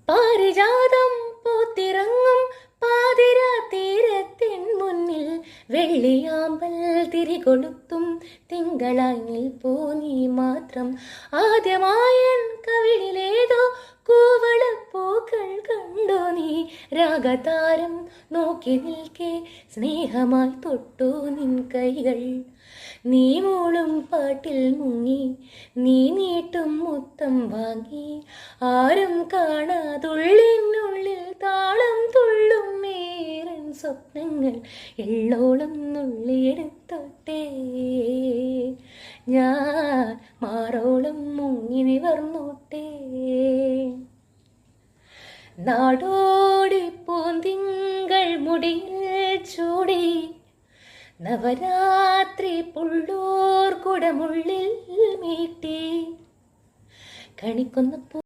പാരിജാതം പൂത്തിറങ്ങും പാതിരാ തീരത്തിൻ മുന്നിൽ വെള്ളിയാമ്പൽ തിരികൊളുത്തും തിങ്കളായി നിൽപ്പൂ നീ മാത്രം. ആദ്യമായൻ കവിളിലേതോ കൂവളപ്പൂക്കൾ കണ്ടു നീ. രാഗതാരം നോക്കി നിൽക്കെ സ്നേഹമായി തൊട്ടു നിൻ കൈകൾ. നീ മൂളും പാട്ടിൽ മുങ്ങി നീ നീട്ടും മുത്തം വാങ്ങി. ആരും കാണാതുള്ളിനുള്ളിൽ താളം തുള്ളും മേരൻ സ്വപ്നങ്ങൾ എള്ളോളം നുള്ളിയെടുത്തോട്ടെ. ഞാൻ മാറോളം മുങ്ങി നിവർന്നോട്ടെ. നാടോടി പൂന്തിങ്കൾ മുടിയിൽ ചൂടി നവരാത്രി പുള്ളൂർ കുടമുള്ളിൽ മീട്ടി കണിക്കുന്ന